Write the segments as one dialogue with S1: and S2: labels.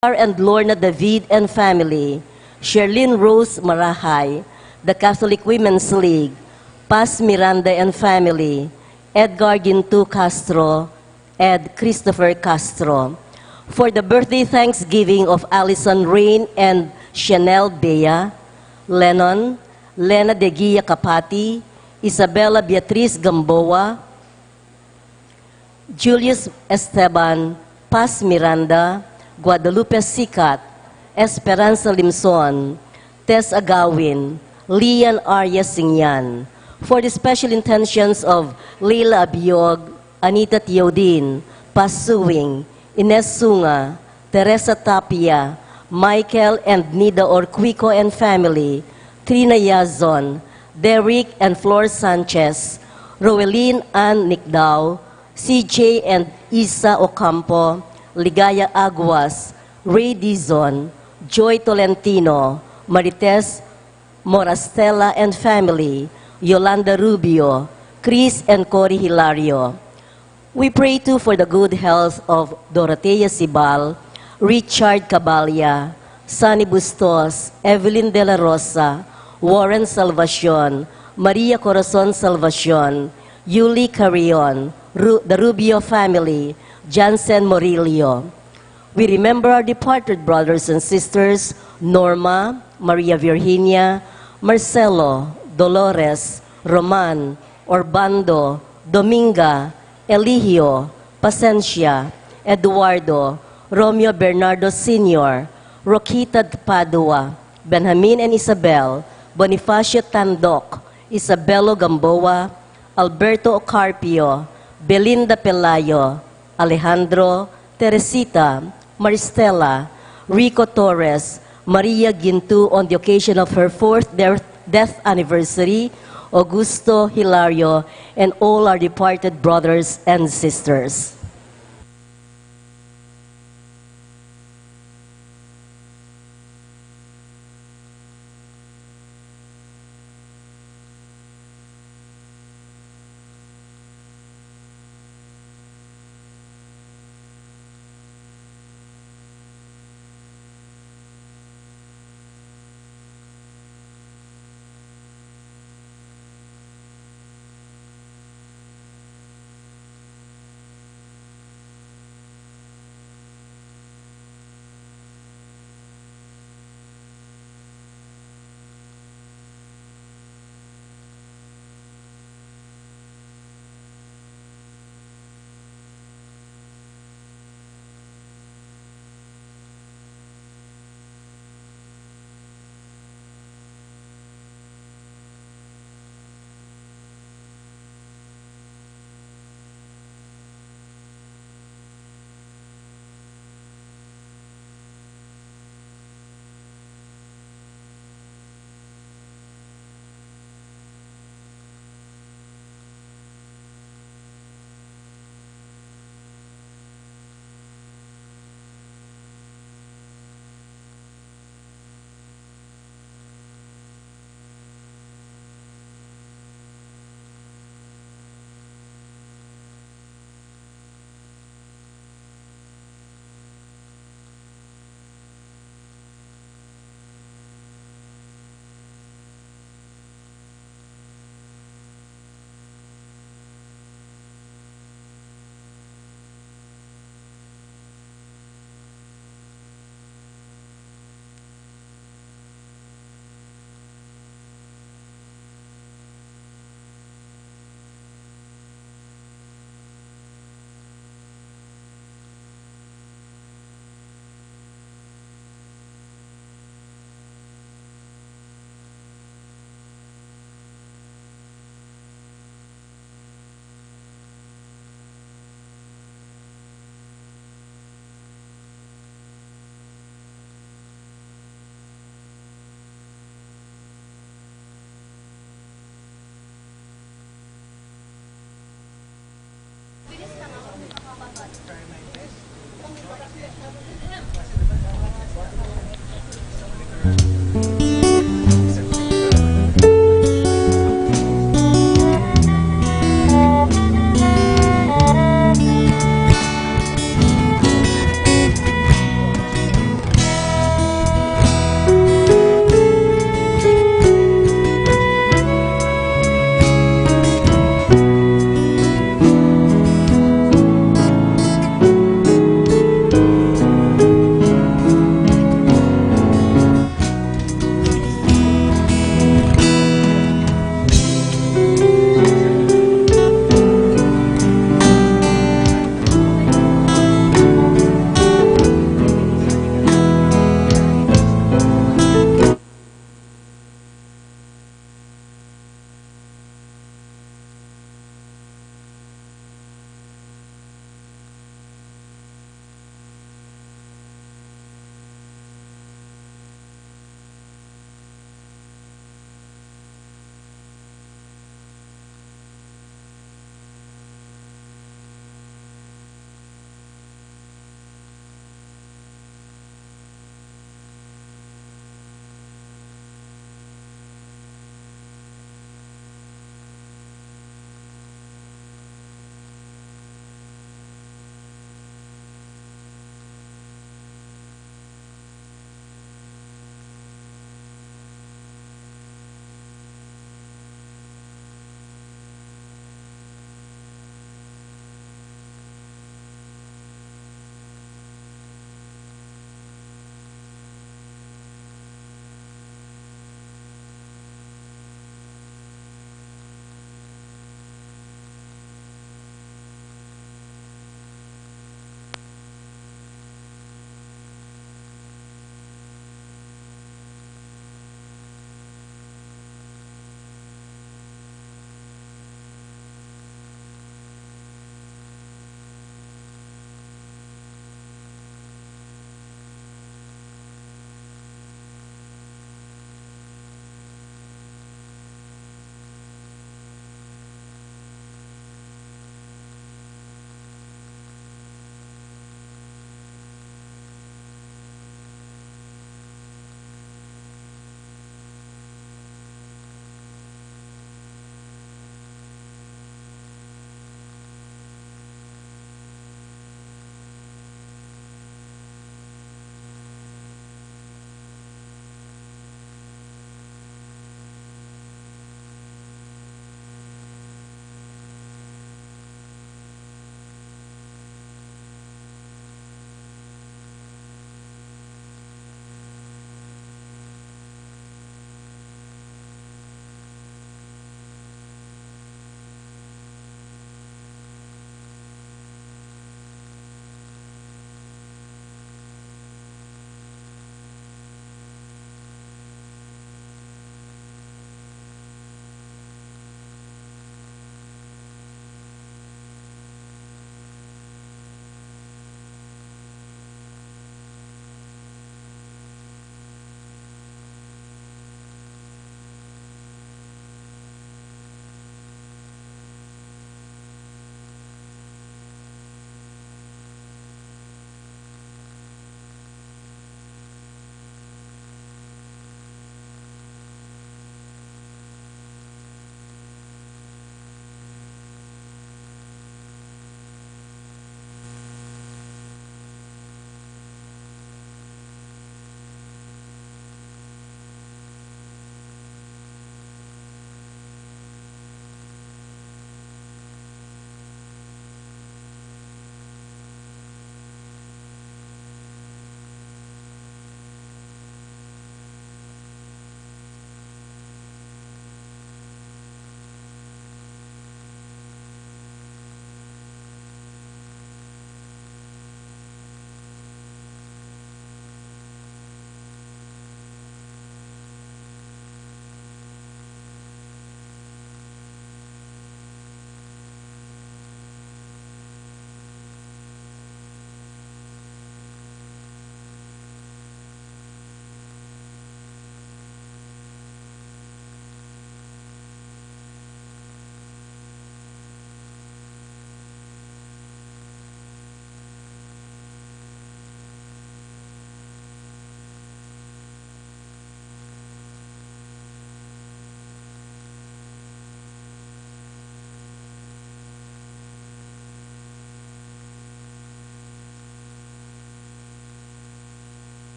S1: and Lorna David and family, Sherlyn Rose Marahay, the Catholic Women's League, Paz Miranda and family, Edgar Gintu Castro, Ed Christopher Castro. For the birthday Thanksgiving of Allison Rain and Chanel Bea, Lennon, Lena de Guia Capati, Isabella Beatriz Gamboa, Julius Esteban, Paz Miranda, Guadalupe Sikat, Esperanza Limson, Tess Agawin, Lian Arya Singyan. For the special intentions of Leila Abiog, Anita Teodin, Paz Suwing, Ines Sunga, Teresa Tapia, Michael and Nida Orquico and family, Trina Yazon, Derek and Flor Sanchez, Roelyn Ann Nicdao, CJ and Isa Ocampo, Ligaya Aguas, Ray Dizon, Joy Tolentino, Marites Morastella and family, Yolanda Rubio, Chris and Cory Hilario. We pray too for the good health of Dorotea Sibal, Richard Cabalya, Sunny Bustos, Evelyn De La Rosa, Warren Salvacion, Maria Corazon Salvacion, Yuli Carrion, the Rubio family, Jansen Morillo. We remember our departed brothers and sisters, Norma, Maria Virginia, Marcelo, Dolores, Roman, Orbando, Dominga, Eligio, Pacencia, Eduardo, Romeo Bernardo Sr., Roquita Padua, Benjamin and Isabel, Bonifacio Tandok, Isabelo Gamboa, Alberto Ocarpio, Belinda Pelayo, Alejandro, Teresita, Maristela, Rico Torres, Maria Gintu on the occasion of her 4th death anniversary, Augusto Hilario, and all our departed brothers and sisters.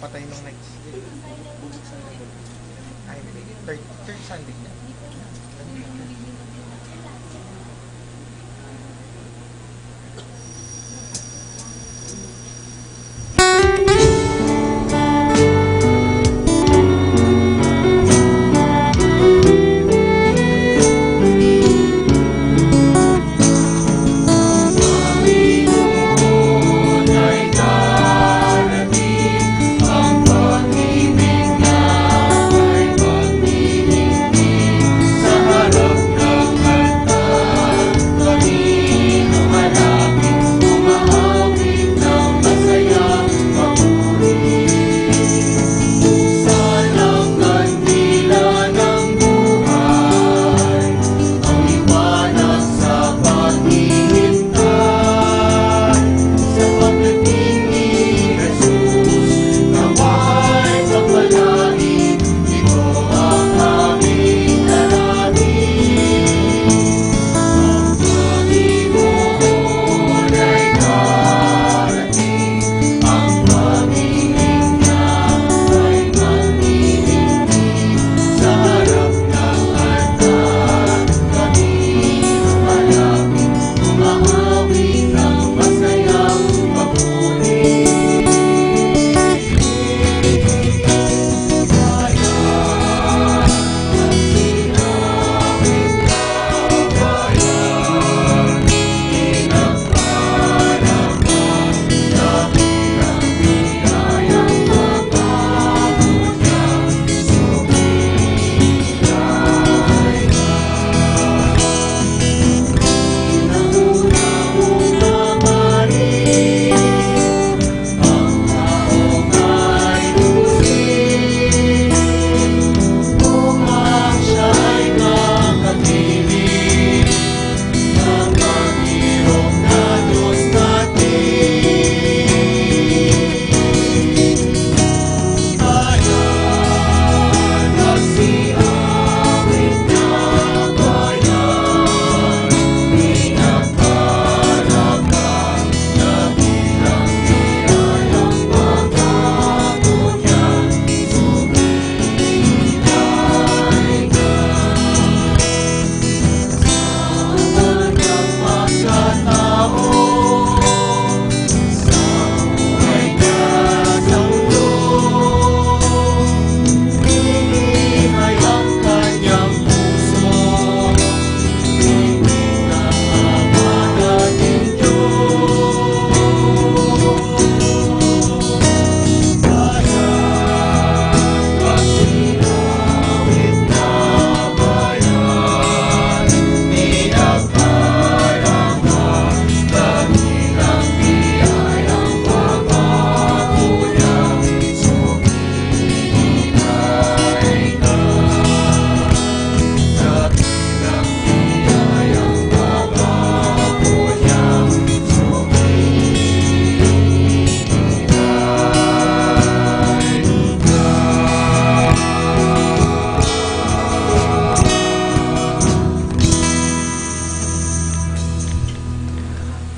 S2: papatay nung next day. Bubog Sunday. Ay, third Sunday niya.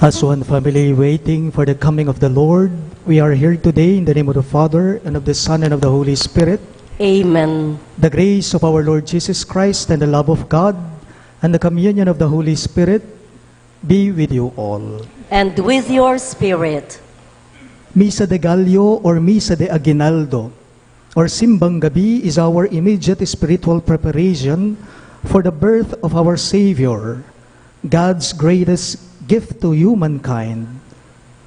S3: As one family waiting for the coming of the Lord, we are here today in the name of the Father, and of the Son, and of the Holy Spirit.
S1: Amen.
S3: The grace of our Lord Jesus Christ, and the love of God, and the communion of the Holy Spirit be with you all.
S1: And with your spirit.
S3: Misa de Gallo or Misa de Aguinaldo or Simbang Gabi is our immediate spiritual preparation for the birth of our Savior, God's greatest gift to humankind.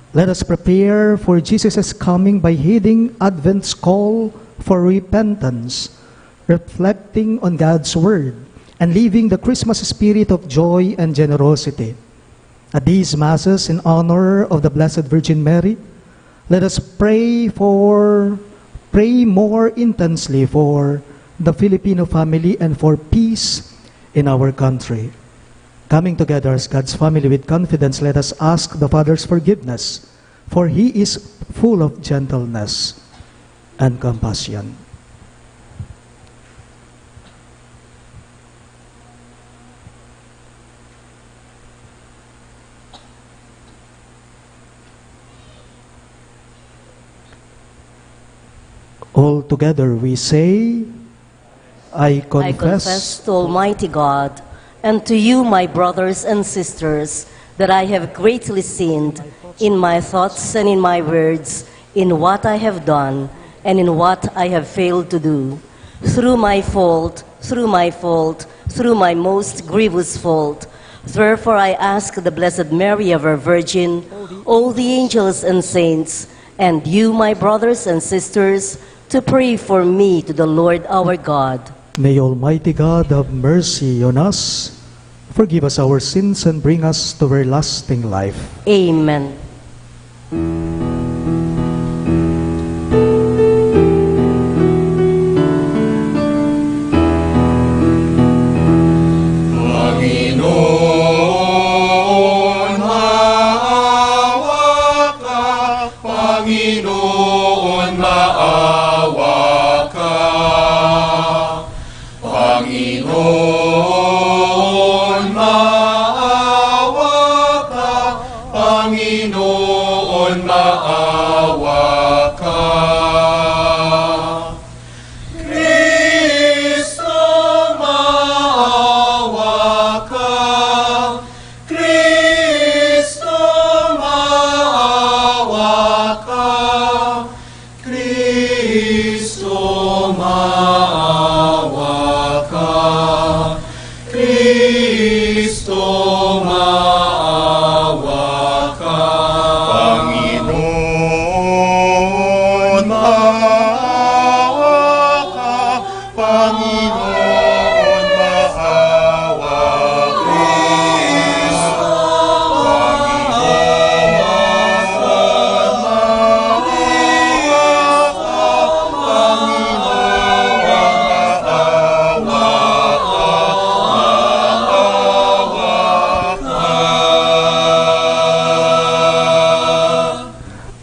S3: Let us prepare for Jesus' coming by heeding Advent's call for repentance, reflecting on God's Word, and living the Christmas spirit of joy and generosity. At these Masses in honor of the Blessed Virgin Mary, let us pray more intensely for the Filipino family and for peace in our country. Coming together as God's family with confidence, let us ask the Father's forgiveness, for He is full of gentleness and compassion. All together we say, I
S1: I confess
S3: confess
S1: to Almighty God and to you, my brothers and sisters, that I have greatly sinned in my thoughts and in my words, in what I have done and in what I have failed to do. Through my fault, through my most grievous fault. Therefore I ask the Blessed Mary, ever Virgin, all the angels and saints, and you, my brothers and sisters, to pray for me to the Lord our God.
S3: May Almighty God have mercy on us, forgive us our sins, and bring us to everlasting life.
S1: Amen.
S4: Panginoon, maawa ka. Panginoon, maawa ka. Panginoon, maawa ka. Panginoon, maawa ka. Kristo, maawa ka. Kristo, maawa ka. Kristo, maawa ka. Kristo, maawa ka. Panginoon, maawa ka. Panginoon, maawa. Kristo,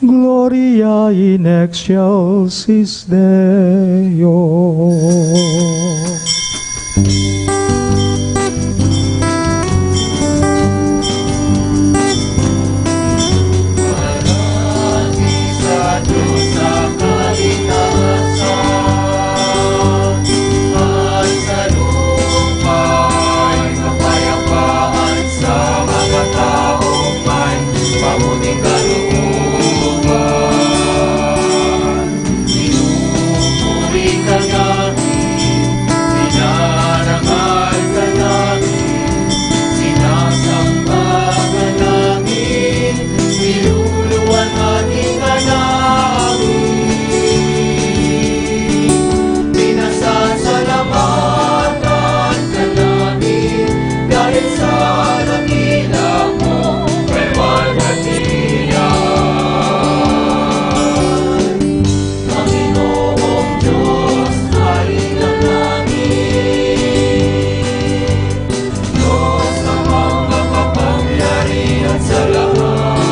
S3: Gloria in excelsis Deo.
S4: sa Diyos sa kalikasan, at sa lupa'y kapayapaan sa mga taong may mabuting kalooban. Pinupuri ka namin, dinarangal ka namin, sinasamba ka namin, niluluwalhati ka namin. Pinasasalamatan ka namin dahil sa dakila mo, kalwalhatian. Panginoong Diyos, Hari ng langit, Diyos amang makapangyarihan sa lahat.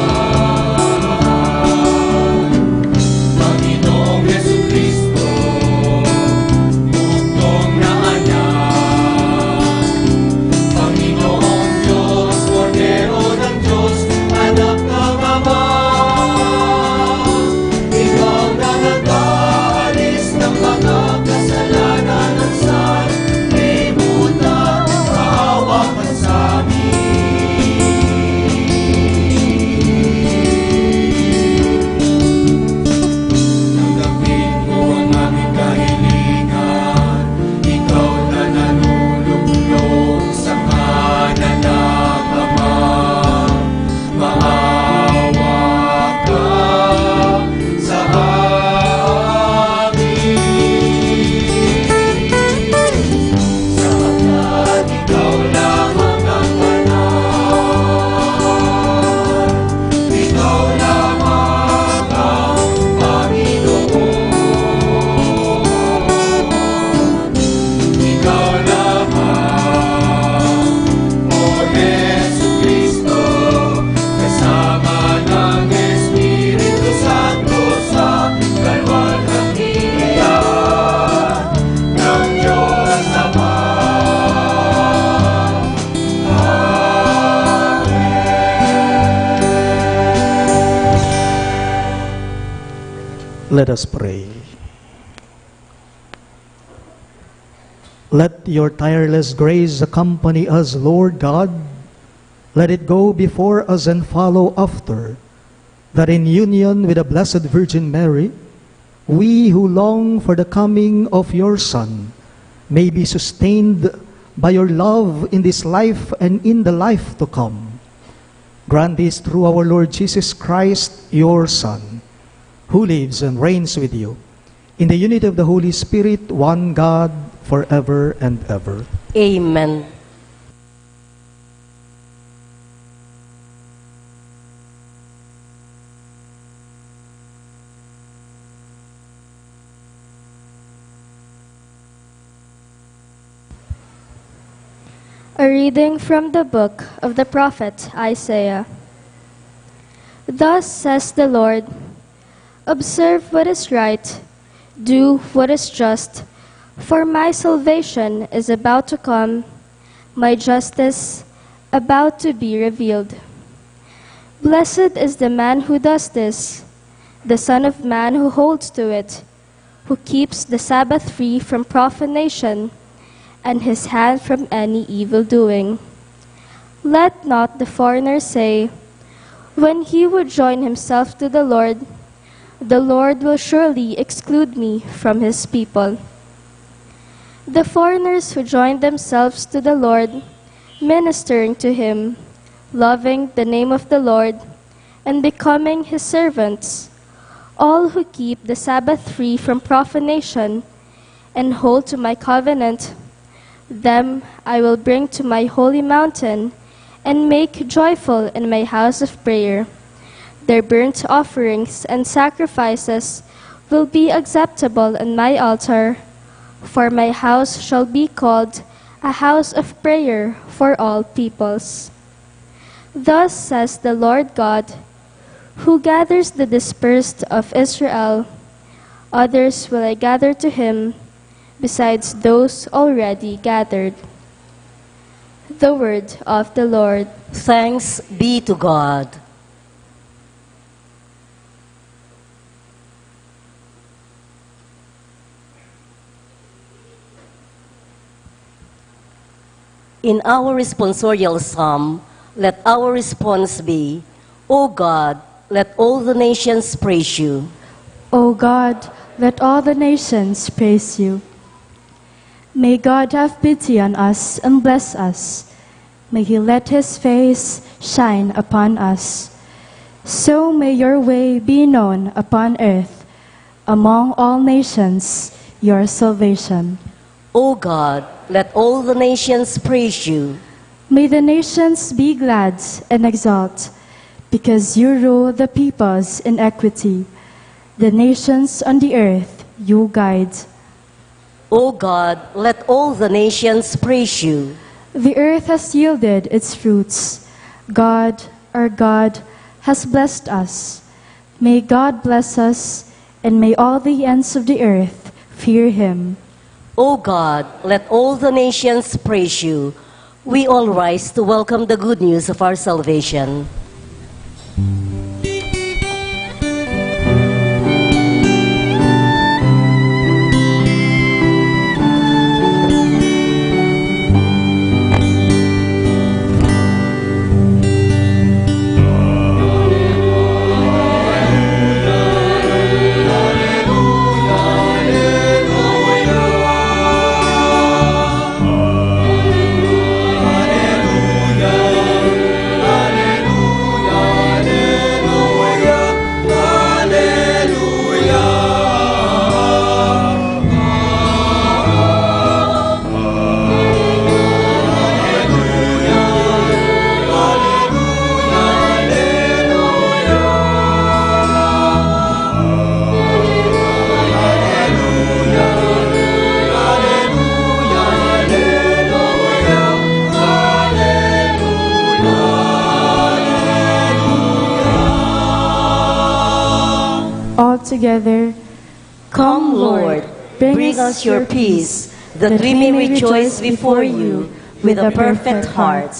S4: Panginoong Jesucristo, bugtong na anak. Panginoong Diyos, Kordero ng Diyos, anak ng Ama. Ikaw na nag-aalis ng mga kasalanan ng sanlibutan, maawa ka sa amin. Tanggapin mo ang aming kahilingan, ikaw na nanulunglong sa kanan ng Ama. Maawa ka sa amin, sapagkat ikaw lamang ang banal, ikaw lamang ang Panginoon, ikaw lamang, O Jesucristo, kasama ng Espiritu Santo sa kalwalhatian ng Diyos Ama.
S3: Let us pray. Let your tireless grace accompany us, Lord God. Let it go before us and follow after, that in union with the Blessed Virgin Mary, we who long for the coming of your Son may be sustained by your love in this life and in the life to come. Grant this through our Lord Jesus Christ, your Son, who lives and reigns with you in the unity of the Holy Spirit, one God, forever and ever.
S1: Amen.
S5: A reading from the book of the prophet Isaiah. Thus says the Lord, observe what is right, do what is just, for my salvation is about to come, my justice about to be revealed. Blessed is the man who does this, the Son of Man who holds to it, who keeps the Sabbath free from profanation, and his hand from any evil doing. Let not the foreigner say, when he would join himself to the Lord will surely exclude me from his people. The foreigners who join themselves to the Lord, ministering to him, loving the name of the Lord, and becoming his servants, all who keep the Sabbath free from profanation, and hold to my covenant, them I will bring to my holy mountain, and make joyful in my house of prayer. Their burnt offerings and sacrifices will be acceptable in my altar, for my house shall be called a house of prayer for all peoples. Thus says the Lord God, who gathers the dispersed of Israel. Others will I gather to him, besides those already gathered. The word of the Lord.
S1: Thanks be to God. In our responsorial psalm, let our response be, O God, let all the nations praise you.
S6: O God, let all the nations praise you. May God have pity on us and bless us. May he let his face shine upon us. So may your way be known upon earth, among all nations, your salvation.
S1: O God, let all the nations praise you.
S6: May the nations be glad and exult, because you rule the peoples in equity. The nations on the earth you guide.
S1: O God, let all the nations praise you.
S6: The earth has yielded its fruits. God, our God, has blessed us. May God bless us, and may all the ends of the earth fear him.
S1: O God, let all the nations praise you. We all rise to welcome the good news of our salvation.
S6: All together,
S1: Come, Lord, bring us your peace, that we may rejoice before you with a perfect heart.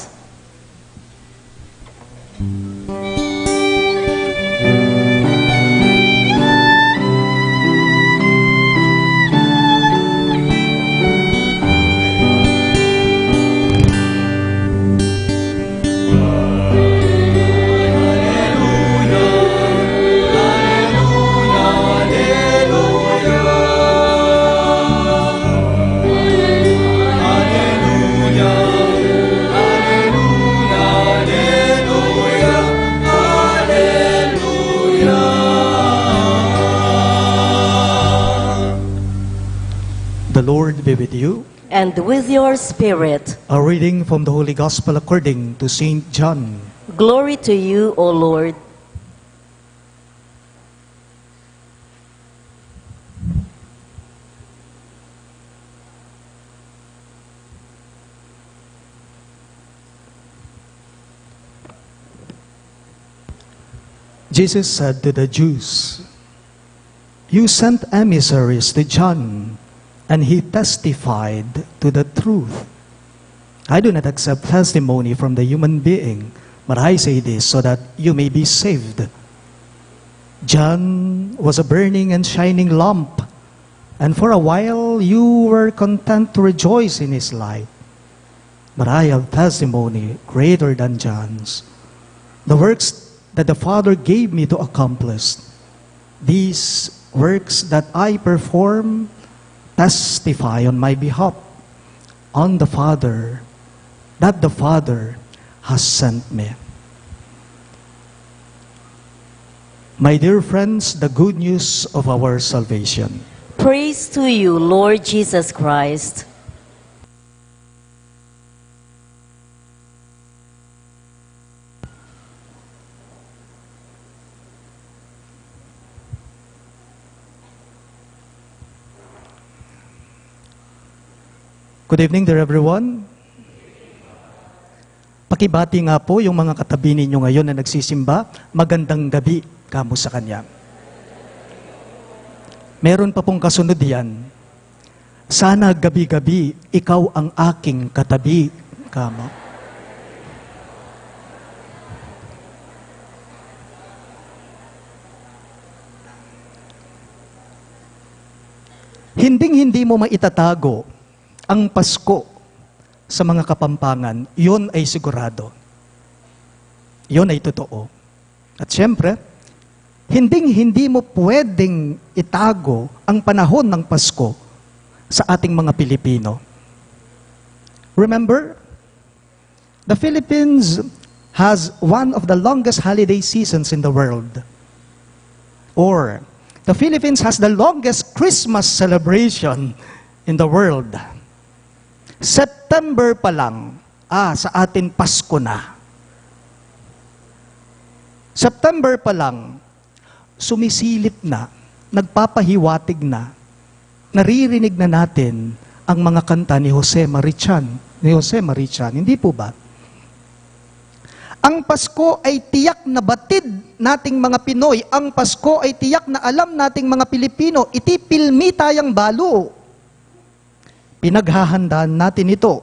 S3: be with you.
S1: And with your spirit.
S3: A reading from the Holy Gospel according to Saint John.
S1: Glory to you, O Lord.
S3: Jesus said to the Jews, "You sent emissaries to John, and he testified to the truth. I do not accept testimony from the human being, but I say this so that you may be saved. John was a burning and shining lamp, and for a while you were content to rejoice in his light. But I have testimony greater than John's. The works that the Father gave me to accomplish, these works that I perform testify on my behalf on the Father, that the Father has sent me." My dear friends, the good news of our salvation.
S1: Praise to you, Lord Jesus Christ.
S3: Good evening, dear everyone. Pakibati nga po yung mga katabi ninyo ngayon na nagsisimba. Magandang gabi kamo sa kanya. Meron pa pong kasunod yan. Sana gabi-gabi, ikaw ang aking katabi kamo. Hinding-hindi mo maitatago ang Pasko sa mga Kapampangan, yun ay sigurado. Yun ay totoo. At syempre, hinding-hindi mo pwedeng itago ang panahon ng Pasko sa ating mga Pilipino. Remember, the Philippines has one of the longest holiday seasons in the world. Or, the Philippines has the longest Christmas celebration in the world. September pa lang, sa atin Pasko na. September pa lang, sumisilip na, nagpapahiwatig na, naririnig na natin ang mga kanta ni Jose Marichan. Hindi po ba? Ang Pasko ay tiyak na batid nating mga Pinoy. Ang Pasko ay tiyak na alam nating mga Pilipino. Iti pilmi tayang balo. Pinaghahandaan natin ito.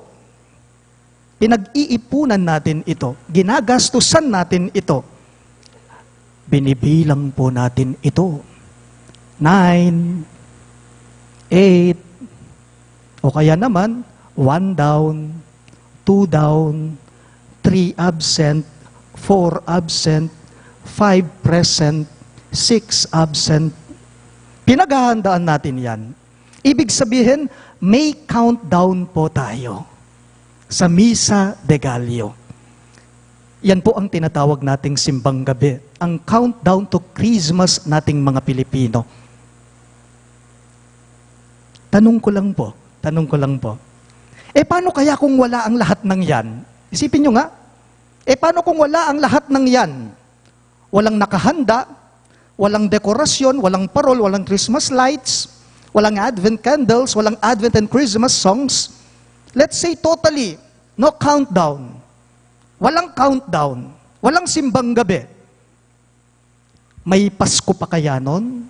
S3: Pinag-iipunan natin ito. Ginagastusan natin ito. Binibilang po natin ito. 9, 8, o kaya naman, 1 down, 2 down, 3 absent, 4 absent, 5 present, 6 absent. Pinaghahandaan natin yan. Ibig sabihin, may countdown po tayo sa Misa de Gallo. Yan po ang tinatawag nating Simbang Gabi, ang countdown to Christmas nating mga Pilipino. Tanong ko lang po, paano kaya kung wala ang lahat ng yan? Isipin nyo nga, paano kung wala ang lahat ng yan? Walang nakahanda, walang dekorasyon, walang parol, walang Christmas lights, walang Advent candles, walang Advent and Christmas songs. Let's say totally, no countdown. Walang countdown. Walang Simbang Gabi. May Pasko pa kaya nun?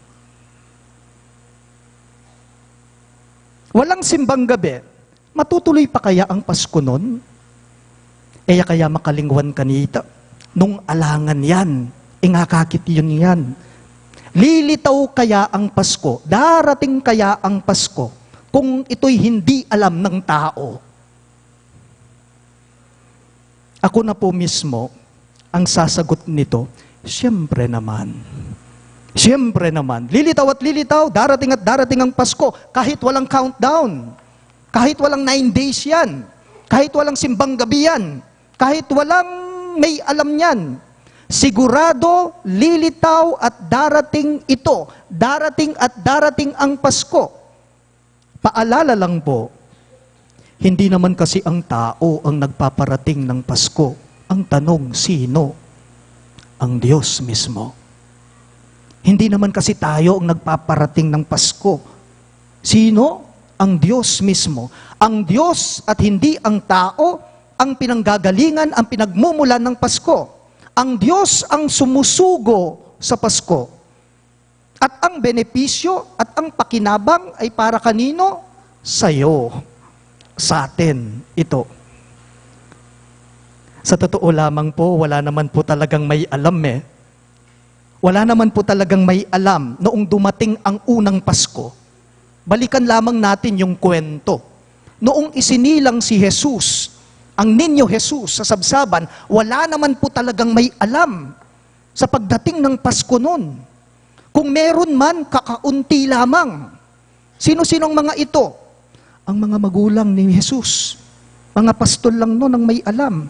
S3: Walang Simbang Gabi. Matutuloy pa kaya ang Pasko nun? Kaya makalingwan kanita. Nung alangan yan, ingakakit yun yan. Lilitaw kaya ang Pasko? Darating kaya ang Pasko kung ito'y hindi alam ng tao? Ako na po mismo ang sasagot nito, siyempre naman. Siyempre naman. Lilitaw at lilitaw, darating at darating ang Pasko, kahit walang countdown, kahit walang 9 days yan, kahit walang Simbang Gabi yan, kahit walang may alam yan. Sigurado, lilitaw at darating ito. Darating at darating ang Pasko. Paalala lang po, hindi naman kasi ang tao ang nagpaparating ng Pasko. Ang tanong, sino? Ang Diyos mismo. Hindi naman kasi tayo ang nagpaparating ng Pasko. Sino? Ang Diyos mismo. Ang Diyos at hindi ang tao ang pinanggagalingan, ang pinagmumulan ng Pasko. Ang Diyos ang sumusugo sa Pasko. At ang benepisyo at ang pakinabang ay para kanino? Sa'yo. Sa atin. Ito. Sa totoo lamang po, wala naman po talagang may alam eh. Wala naman po talagang may alam noong dumating ang unang Pasko. Balikan lamang natin yung kwento. Noong isinilang si Jesus, ang ninyo Jesus sa sabsaban, wala naman po talagang may alam sa pagdating ng Pasko noon. Kung meron man, kakaunti lamang. Sino-sinong mga ito? Ang mga magulang ni Jesus. Mga pastol lang noon ang may alam.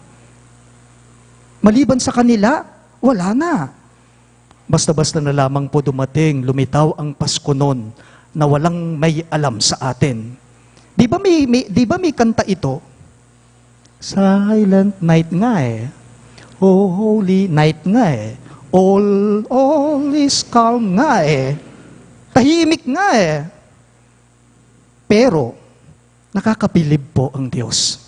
S3: Maliban sa kanila, wala na. Basta-basta na lamang po dumating, lumitaw ang Pasko noon na walang may alam sa atin. Di ba may kanta ito? Silent night nga eh. Oh, holy night nga eh. All is calm nga eh. Tahimik nga eh. Pero, nakakabilib po ang Diyos.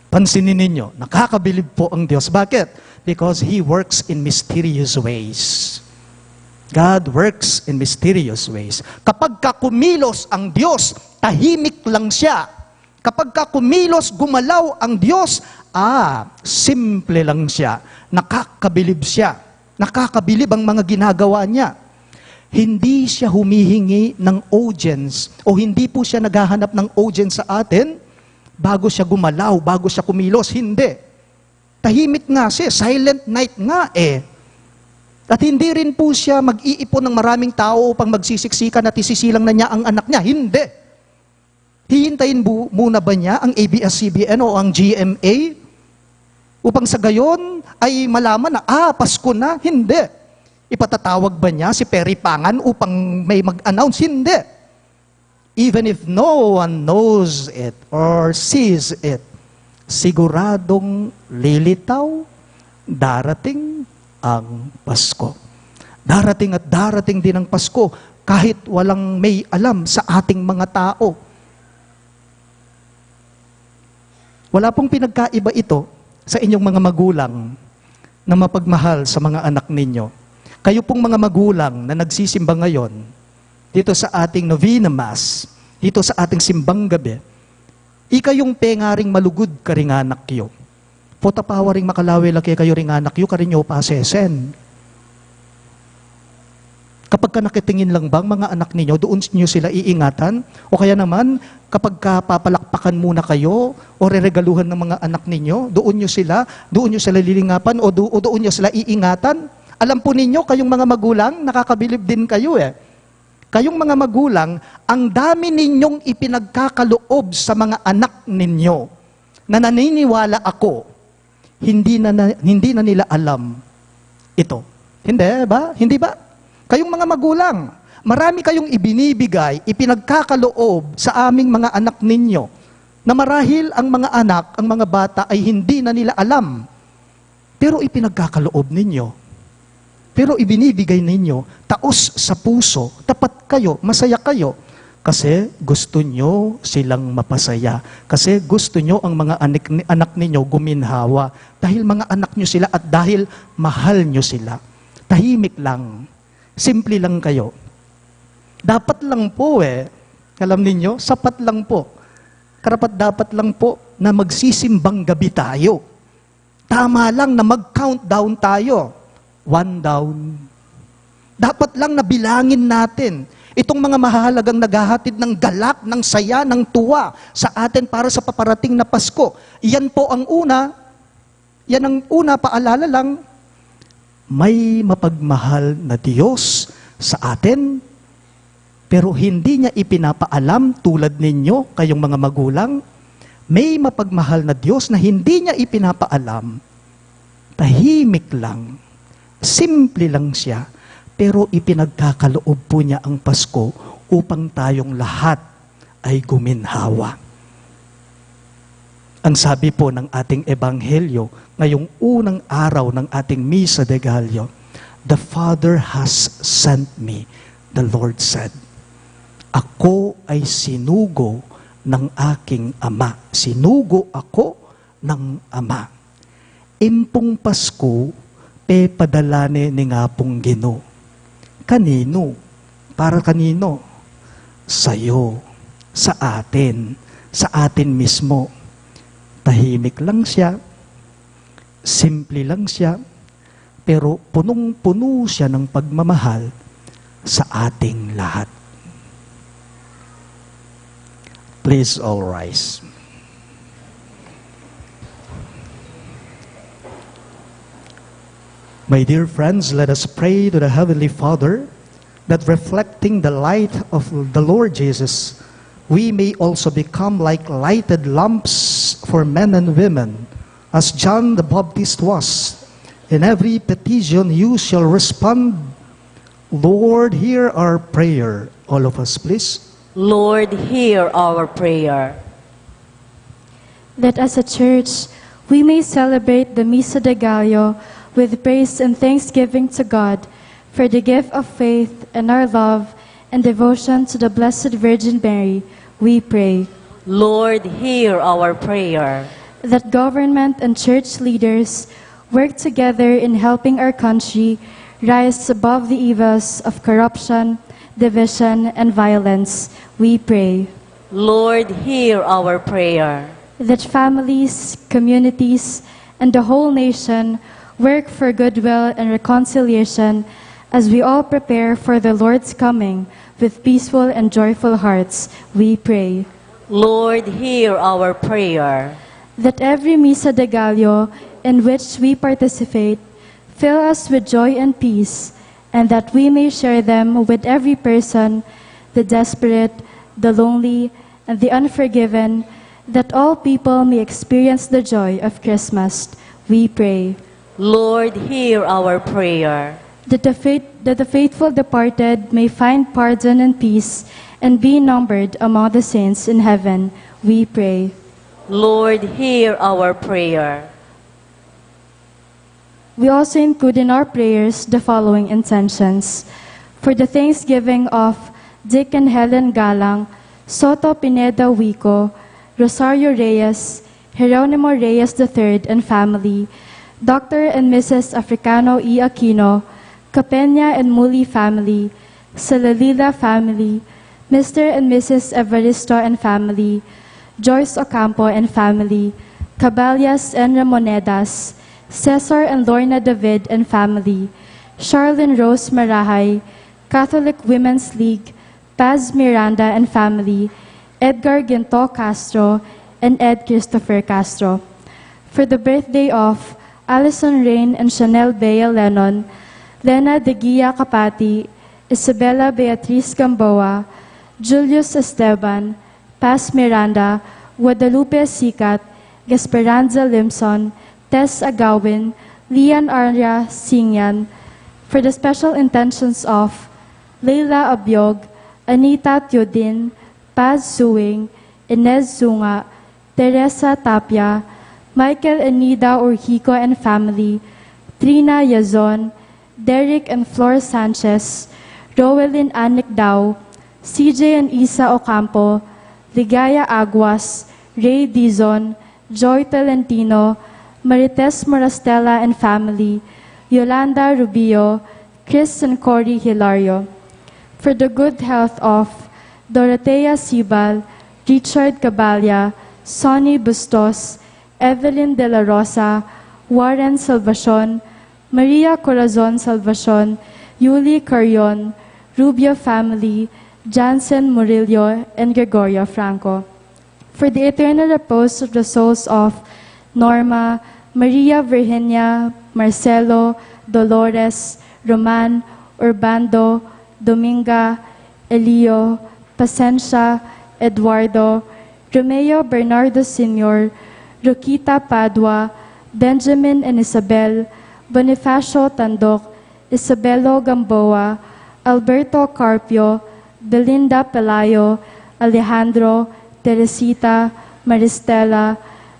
S3: Pansinin ninyo, nakakabilib po ang Diyos. Bakit? Because He works in mysterious ways. God works in mysterious ways. Kapag kumilos ang Diyos, tahimik lang siya. Kapag kumilos, gumalaw ang Diyos, simple lang siya. Nakakabilib siya. Nakakabilib ang mga ginagawa niya. Hindi siya humihingi ng audience o hindi po siya naghahanap ng audience sa atin bago siya gumalaw, bago siya kumilos. Hindi. Tahimik nga siya. Silent night nga eh. At hindi rin po siya mag-iipon ng maraming tao upang magsisiksikan at isisilang na niya ang anak niya. Hindi. Hihintayin muna ba niya ang ABS-CBN o ang GMA upang sa gayon ay malaman na, Pasko na? Hindi. Ipatatawag ba niya si Perry Pangan upang may mag-announce? Hindi. Even if no one knows it or sees it, siguradong lilitaw, darating ang Pasko. Darating at darating din ang Pasko kahit walang may alam sa ating mga tao. Wala pong pinagkaiba ito sa inyong mga magulang na mapagmahal sa mga anak ninyo. Kayo pong mga magulang na nagsisimba ngayon, dito sa ating Novena Mass, dito sa ating Simbang Gabi, ikayong pengaring malugod ka ring anak yo. Potapawaring makalawi laki kayo ring anak yo, karinyo pasesen. Kapag ka nakitingin lang bang mga anak ninyo, doon nyo sila iingatan? O kaya naman, kapag ka papalakpakan muna kayo, o reregaluhan ng mga anak ninyo, doon nyo sila lilingapan, o doon nyo sila iingatan? Alam po ninyo, kayong mga magulang, nakakabilib din kayo eh. Kayong mga magulang, ang dami ninyong ipinagkakaloob sa mga anak ninyo, na naniniwala ako, hindi na nila alam ito. Hindi ba? Hindi ba? Kayong mga magulang, marami kayong ibinibigay, ipinagkakaloob sa aming mga anak ninyo, na marahil ang mga anak, ang mga bata ay hindi na nila alam. Pero ipinagkakaloob ninyo. Pero ibinibigay ninyo, taos sa puso, tapat kayo, masaya kayo. Kasi gusto nyo silang mapasaya. Kasi gusto nyo ang mga anak ninyo guminhawa. Dahil mga anak nyo sila at dahil mahal nyo sila. Tahimik lang. Simple lang kayo. Dapat lang po alam ninyo, sapat lang po. Dapat lang po na magsisimbang gabi tayo. Tama lang na mag-countdown tayo. 1 down. Dapat lang na bilangin natin itong mga mahalagang naghahatid ng galak, ng saya, ng tuwa sa atin para sa paparating na Pasko. Yan po ang una. Yan ang una, paalala lang. May mapagmahal na Diyos sa atin, pero hindi niya ipinapaalam tulad ninyo, kayong mga magulang. May mapagmahal na Diyos na hindi niya ipinapaalam. Tahimik lang. Simple lang siya. Pero ipinagkakaloob po niya ang Pasko upang tayong lahat ay guminhawa. Ang sabi po ng ating ebanghelyo, ngayong unang araw ng ating Misa de Gallo, "The Father has sent me," the Lord said. Ako ay sinugo ng aking Ama. Sinugo ako ng Ama. Impong Pasko, pe padalane ni nga pong Ginoo. Kanino? Para kanino? Sa'yo, sa atin mismo. Tahimik lang siya, simple lang siya, pero punong-puno siya ng pagmamahal sa ating lahat. Please all rise. My dear friends, let us pray to the Heavenly Father that reflecting the light of the Lord Jesus, we may also become like lighted lamps for men and women, as John the Baptist was. In every petition you shall respond, "Lord, hear our prayer." All of us, please.
S1: Lord, hear our prayer.
S6: That as a church, we may celebrate the Misa de Gallo with praise and thanksgiving to God for the gift of faith and our love and devotion to the Blessed Virgin Mary, we pray.
S1: Lord, hear our prayer.
S6: That government and church leaders work together in helping our country rise above the evils of corruption, division, and violence, we pray.
S1: Lord, hear our prayer.
S6: That families, communities, and the whole nation work for goodwill and reconciliation as we all prepare for the Lord's coming with peaceful and joyful hearts, we pray.
S1: Lord, hear our prayer.
S6: That every Misa de Gallo in which we participate fill us with joy and peace, and that we may share them with every person, the desperate, the lonely, and the unforgiven, that all people may experience the joy of Christmas, we pray.
S1: Lord, hear our prayer.
S6: That the faithful departed may find pardon and peace and be numbered among the saints in heaven, we pray.
S1: Lord, hear our prayer.
S6: We also include in our prayers the following intentions. For the thanksgiving of Dick and Helen Galang, Soto Pineda Wico, Rosario Reyes, Jeronimo Reyes III and family, Dr. and Mrs. Africano E. Aquino, Capena and Muli family, Salalila family, Mr. and Mrs. Evaristo and family, Joyce Ocampo and family, Caballas and Ramonedas, Cesar and Lorna David and family, Charlene Rose Marahay, Catholic Women's League, Paz Miranda and family, Edgar Ginto Castro, and Ed Christopher Castro. For the birthday of Alison Rain and Chanel Bea Lennon, Lena de Guia Capati, Isabella Beatriz Gamboa, Julius Esteban, Paz Miranda, Guadalupe Sicat, Gasperanza Limson, Tess Agawin, Lian Arya Singyan, for the special intentions of Leila Abiog, Anita Teodin, Paz Suing, Inez Zunga, Teresa Tapia, Michael Anida Urquico and family, Trina Yazon, Derek and Flor Sanchez, Roelyn Anik Dao, CJ and Isa Ocampo, Ligaya Aguas, Ray Dizon, Joy Tolentino, Marites Morastella and family, Yolanda Rubio, Chris and Cory Hilario. For the good health of Dorotea Sibal, Richard Cabalya, Sonny Bustos, Evelyn De La Rosa, Warren Salvacion, Maria Corazon Salvacion, Yuli Carion, Rubio family, Jansen Murillo, and Gregorio Franco. For the eternal repose of the souls of Norma, Maria Virginia, Marcelo, Dolores, Roman, Urbando, Dominga, Elio, Pacencia, Eduardo, Romeo Bernardo Sr., Roquita Padua, Benjamin and Isabel, Bonifacio Tandok, Isabelo Gamboa, Alberto Carpio, Belinda Pelayo, Alejandro, Teresita, Maristela,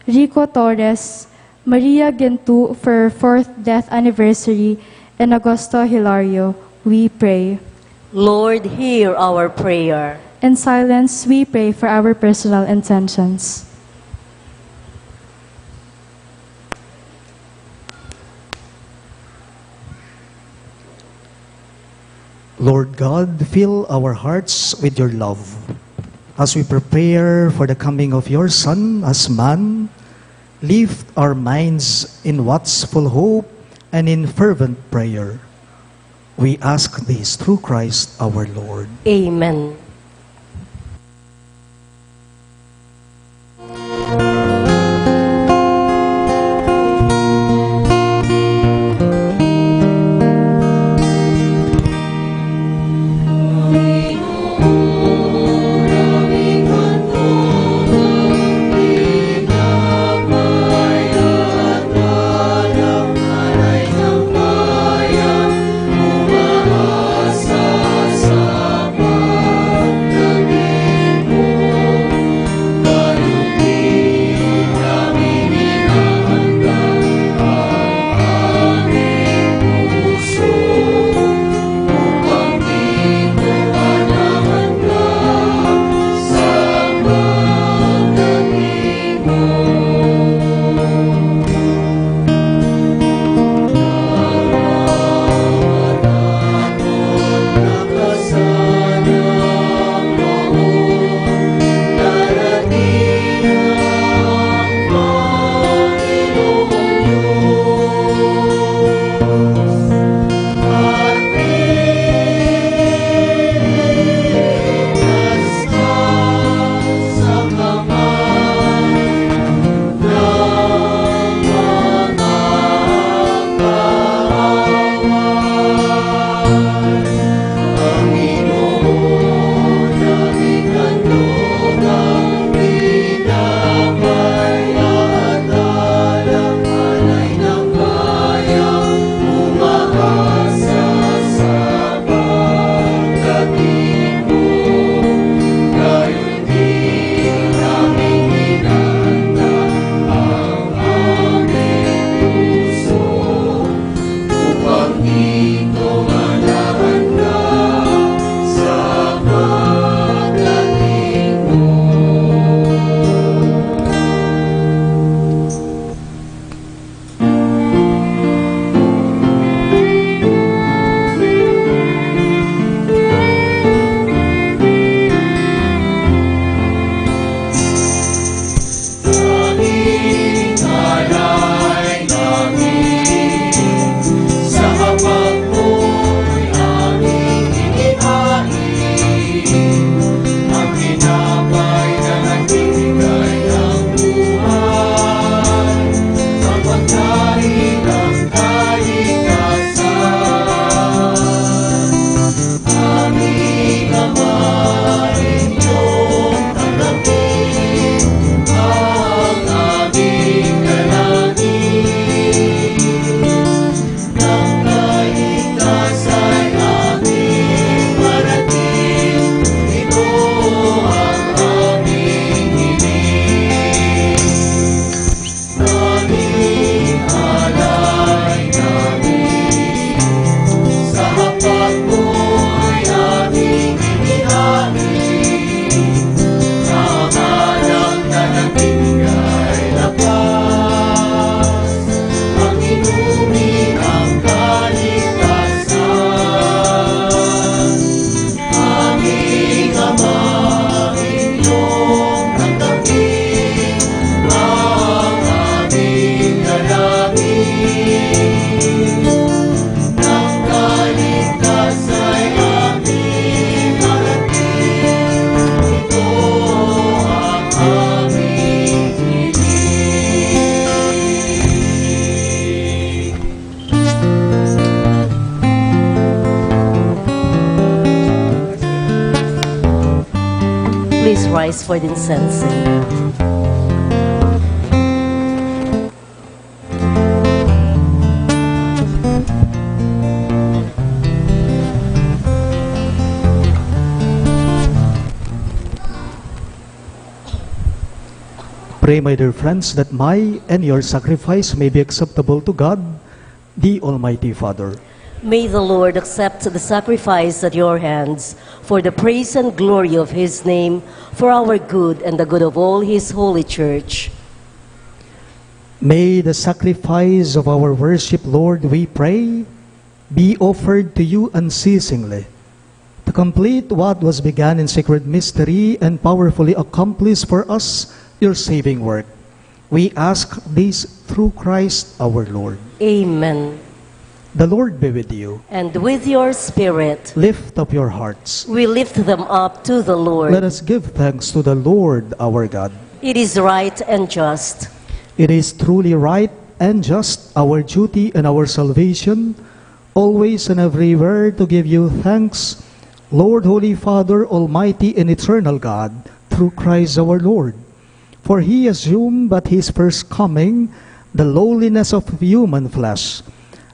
S6: Rico Torres, Maria Gentu for her 4th death anniversary, and Augusto Hilario, we pray.
S1: Lord, hear our prayer.
S6: In silence, we pray for our personal intentions.
S3: Lord God, fill our hearts with your love. As we prepare for the coming of your Son as man, lift our minds in watchful hope and in fervent prayer. We ask this through Christ our Lord.
S1: Amen. Please rise for the incensing.
S3: Pray, my dear friends, that my and your sacrifice may be acceptable to God, the Almighty Father.
S1: May the Lord accept the sacrifice at your hands for the praise and glory of his name, for our good and the good of all his holy church.
S3: May the sacrifice of our worship, Lord, we pray, be offered to you unceasingly, to complete what was begun in sacred mystery and powerfully accomplish for us your saving work. We ask this through Christ our Lord.
S1: Amen.
S3: The Lord be with you.
S1: And with your spirit,
S3: Lift up your hearts.
S1: we lift them up to the Lord.
S3: Let us give thanks to the Lord our God.
S1: It is right and just.
S3: It is truly right and just, our duty and our salvation, always and everywhere to give you thanks, Lord, Holy Father, Almighty and Eternal God, through Christ our Lord. For he assumed at his first coming the lowliness of human flesh,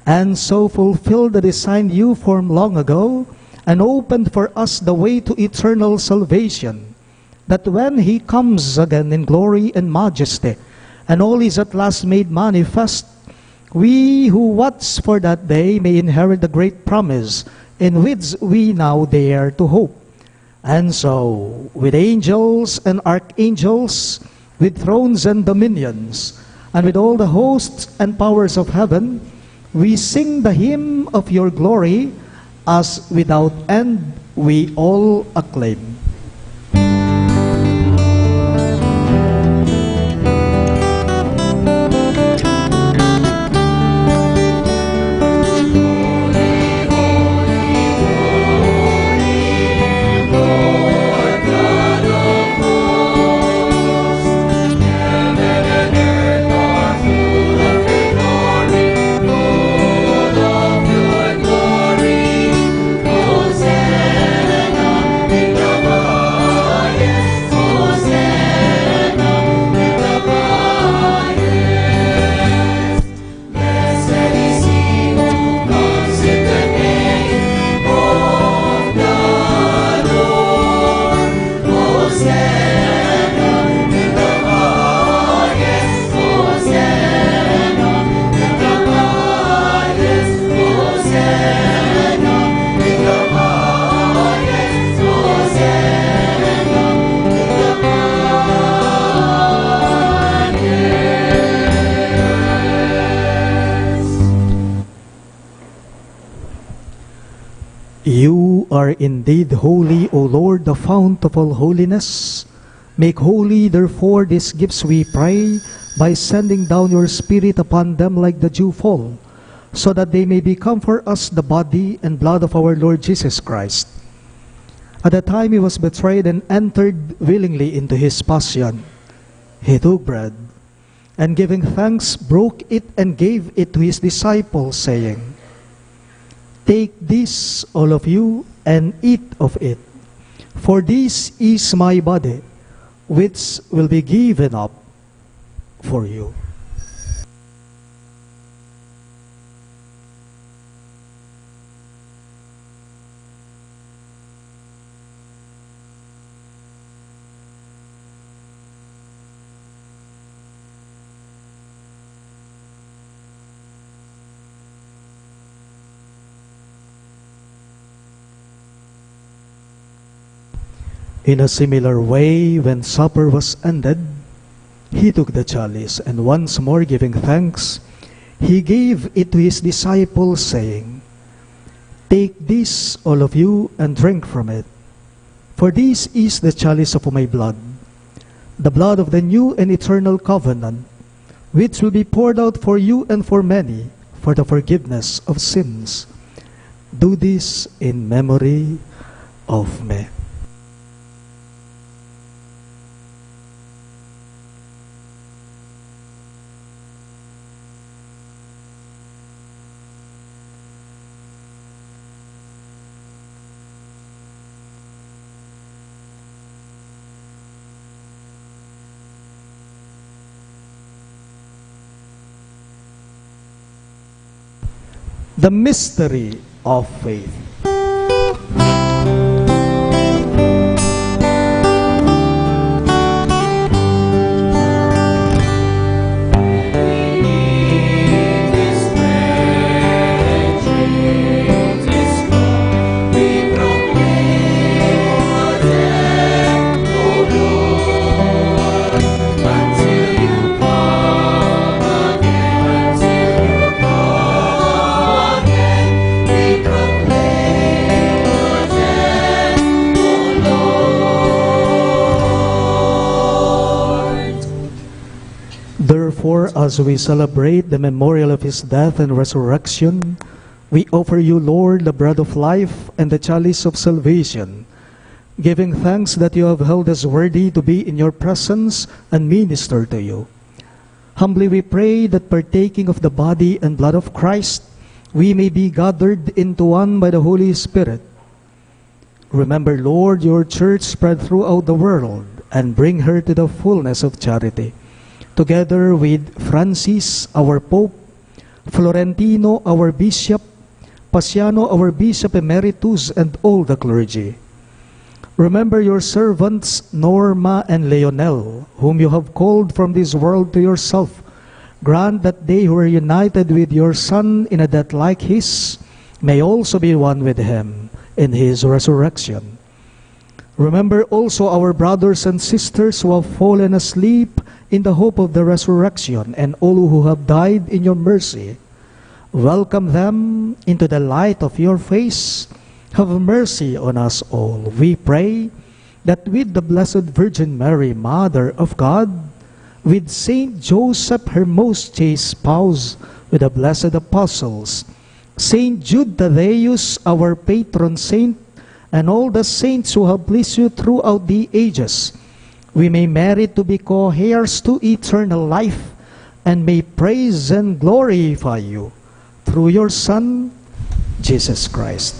S3: and so fulfilled the design you formed long ago, and opened for us the way to eternal salvation, that when he comes again in glory and majesty, and all is at last made manifest, we who watch for that day may inherit the great promise in which we now dare to hope. And so, with angels and archangels, with thrones and dominions, and with all the hosts and powers of heaven, we sing the hymn of your glory, as without end we all acclaim. You are indeed holy, O Lord, the fount of all holiness. Make holy, therefore, these gifts, we pray, by sending down your Spirit upon them like the dewfall, so that they may become for us the body and blood of our Lord Jesus Christ. At the time he was betrayed and entered willingly into his passion, he took bread, and giving thanks, broke it and gave it to his disciples, saying, "Take this, all of you, and eat of it. For this is my body, which will be given up for you." In a similar way, when supper was ended, he took the chalice, and once more giving thanks, he gave it to his disciples, saying, "Take this, all of you, and drink from it. For this is the chalice of my blood, the blood of the new and eternal covenant, which will be poured out for you and for many for the forgiveness of sins. Do this in memory of me." The mystery of faith. as we celebrate the memorial of his death and resurrection, we offer you, Lord, the bread of life and the chalice of salvation, giving thanks that you have held us worthy to be in your presence and minister to you. Humbly we pray that partaking of the body and blood of Christ, we may be gathered into one by the Holy Spirit. Remember, Lord, your church spread throughout the world and bring her to the fullness of charity. Together with Francis, our Pope, Florentino, our Bishop, Pasiano, our Bishop Emeritus, and all the clergy. Remember your servants, Norma and Leonel, whom you have called from this world to yourself. Grant that they who are united with your Son in a death like his may also be one with him in his resurrection. Remember also our brothers and sisters who have fallen asleep in the hope of the resurrection, and all who have died in your mercy. Welcome them into the light of your face. Have mercy on us all. We pray that with the Blessed Virgin Mary, Mother of God, with Saint Joseph, her most chaste spouse, with the blessed apostles, Saint Jude Thaddeus, our patron saint, and all the saints who have pleased you throughout the ages, we may merit to be co-heirs to eternal life, and may praise and glorify you through your Son, Jesus Christ.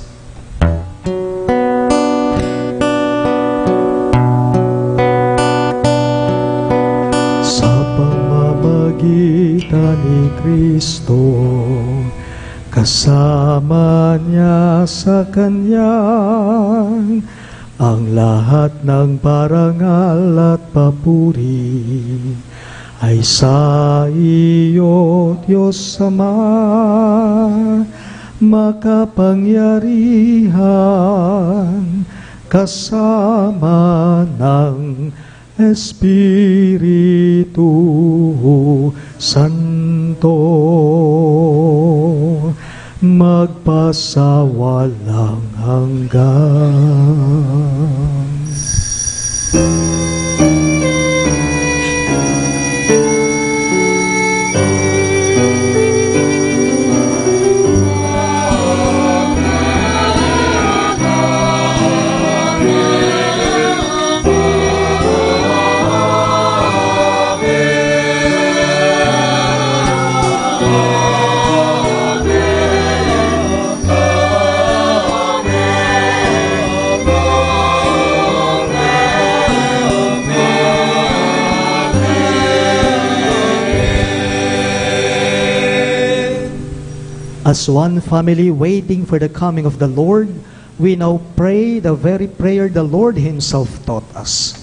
S3: Sa pamamagitan ni Kristo, kasama niya sa Kanyang ang lahat ng parangal at papuri ay sa iyo, Diyos Ama, makapangyarihan, kasama ng Espiritu Santo, magpasawalang hanggan. As one family waiting for the coming of the Lord, we now pray the very prayer the Lord Himself taught us.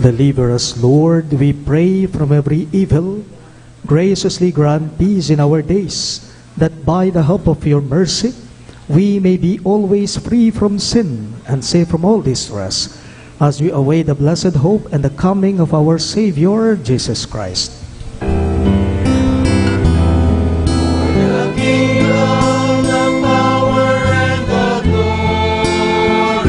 S3: Deliver us, Lord, we pray, from every evil. Graciously grant peace in our days, that by the help of your mercy, we may be always free from sin and safe from all distress, as we await the blessed hope and the coming of our Savior, Jesus Christ.
S4: The kingdom, the power, and the glory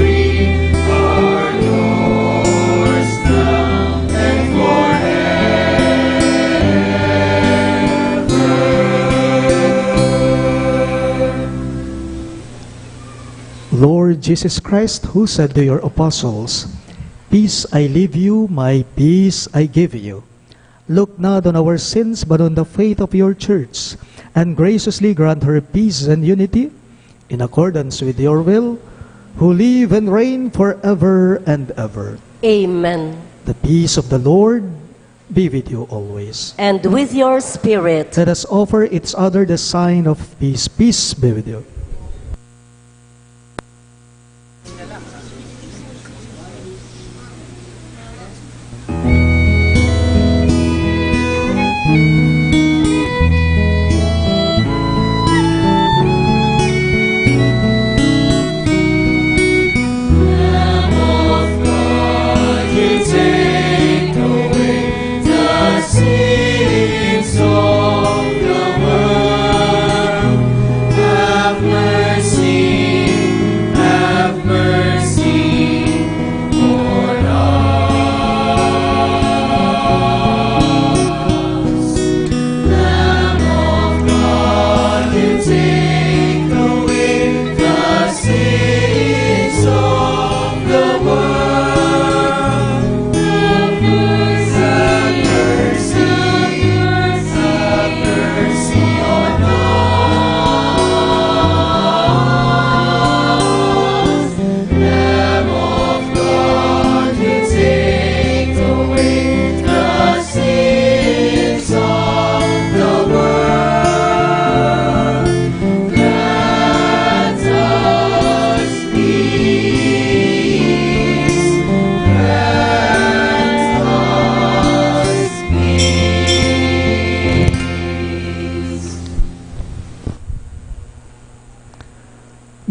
S3: Jesus Christ, who said to your apostles, "Peace I leave you, my peace I give you. Look not on our sins, but on the faith of your church, and graciously grant her peace and unity, in accordance with your will, who live and reign forever and ever."
S1: Amen.
S3: The peace of the Lord be with you always.
S1: And with your spirit.
S3: Let us offer each other the sign of peace. Peace be with you.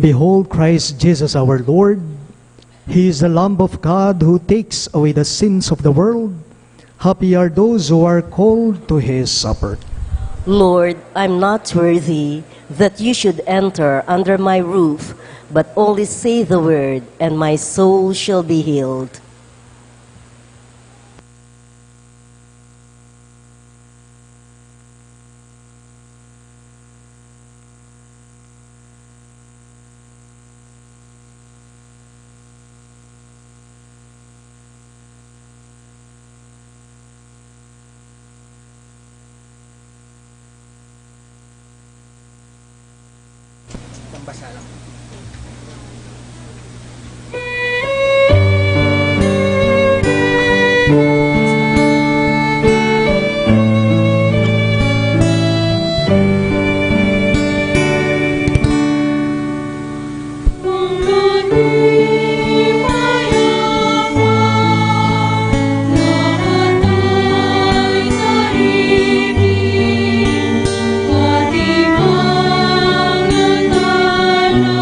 S3: Behold Christ Jesus our Lord. He is the Lamb of God who takes away the sins of the world. Happy are those who are called to his supper.
S1: Lord, I'm not worthy that you should enter under my roof, but only say the word, and my soul shall be healed.
S2: Pambasa lang.
S4: Thank you.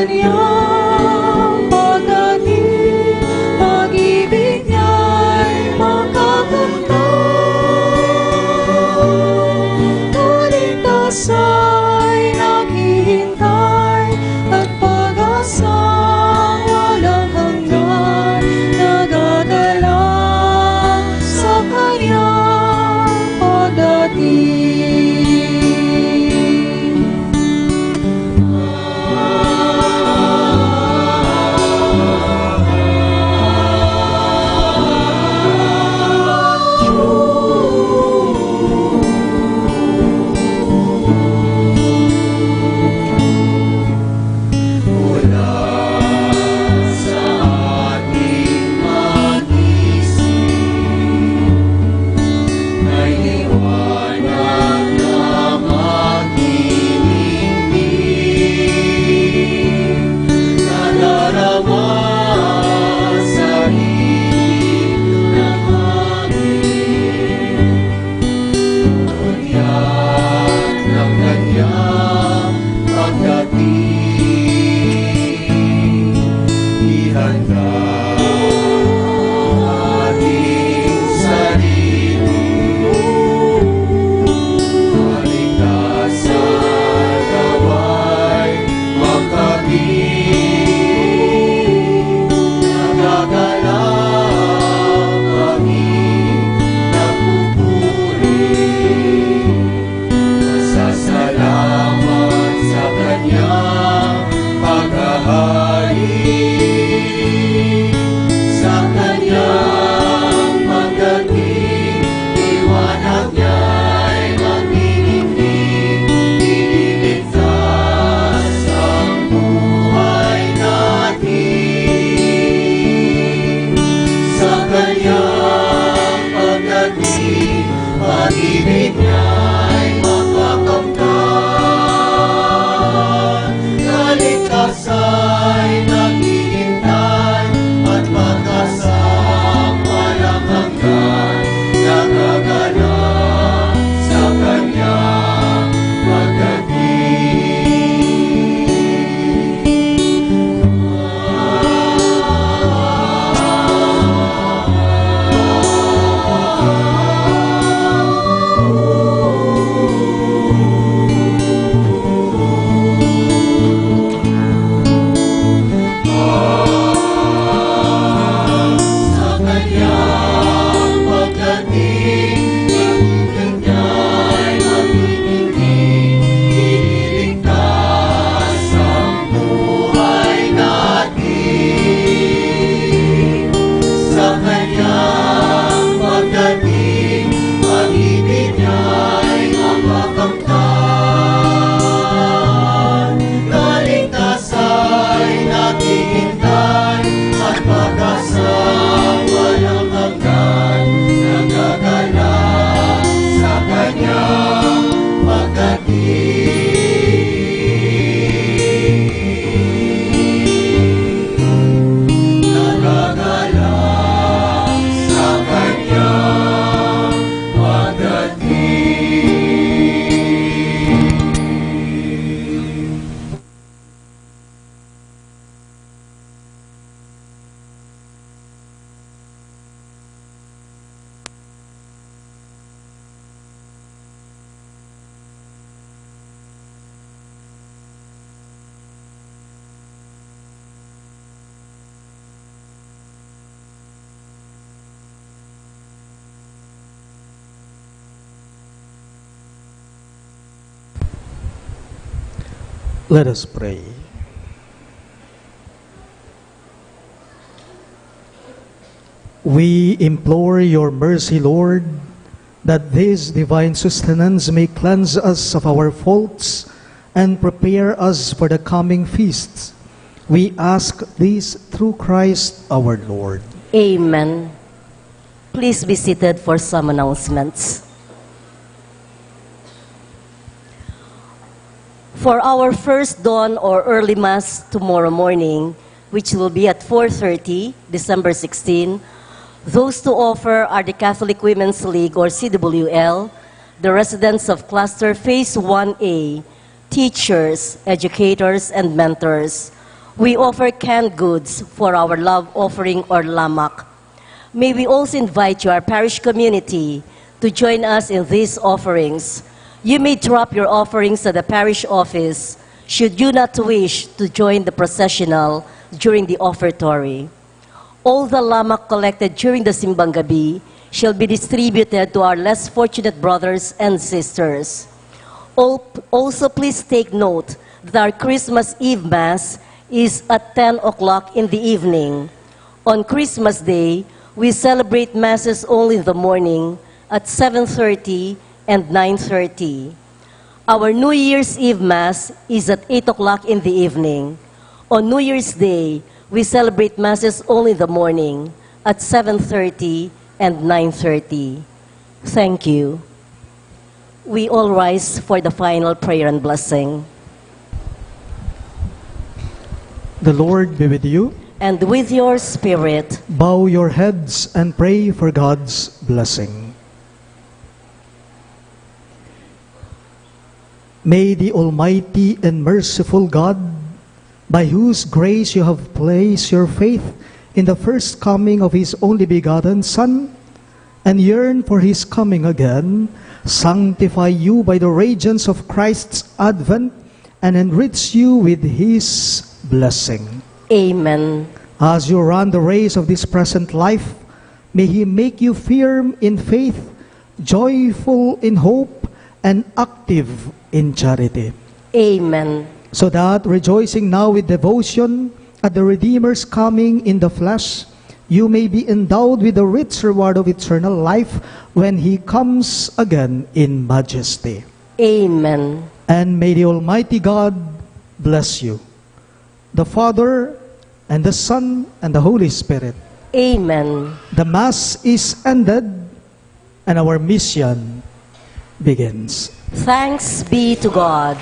S7: kanyang pagdating, pag-ibig niya'y makakamtan. Kaligtas ay naghihintay at pag-asang walang hanggan, nagagalang sa kanyang pagdating.
S3: Let us pray. We implore your mercy, Lord, that this divine sustenance may cleanse us of our faults and prepare us for the coming feasts. We ask this through Christ our Lord.
S1: Amen. Please be seated for some announcements. For our first dawn or early mass tomorrow morning, which will be at 4:30, December 16, those to offer are the Catholic Women's League or CWL, the residents of Cluster Phase 1A, teachers, educators, and mentors, We offer canned goods for our love offering or lamak. May we also invite you, our parish community, to join us in these offerings. You may drop your offerings at the parish office should you not wish to join the processional during the offertory. All the lamak collected during the Simbang Gabi shall be distributed to our less fortunate brothers and sisters. Also, please take note that our Christmas Eve Mass is at 10 o'clock in the evening. On Christmas Day, we celebrate Masses only in the morning at 7:30 and 9:30. Our New Year's Eve Mass is at 8 o'clock in the evening. On New Year's Day, we celebrate Masses only in the morning at 7:30 and 9:30. Thank you. We all rise for the final prayer and blessing.
S3: The Lord be with you.
S1: And with your spirit,
S3: Bow your heads and pray for God's blessing. May the Almighty and merciful God, by whose grace you have placed your faith in the first coming of His only begotten Son, and yearn for His coming again, sanctify you by the radiance of Christ's advent, and enrich you with His blessing.
S1: Amen.
S3: As you run the race of this present life, may He make you firm in faith, joyful in hope, and active in charity.
S1: Amen.
S3: So that, rejoicing now with devotion at the Redeemer's coming in the flesh, you may be endowed with the rich reward of eternal life when He comes again in majesty.
S1: Amen.
S3: And may the Almighty God bless you, the Father, and the Son, and the Holy Spirit.
S1: Amen.
S3: The Mass is ended, and our mission begins.
S1: Thanks be to God.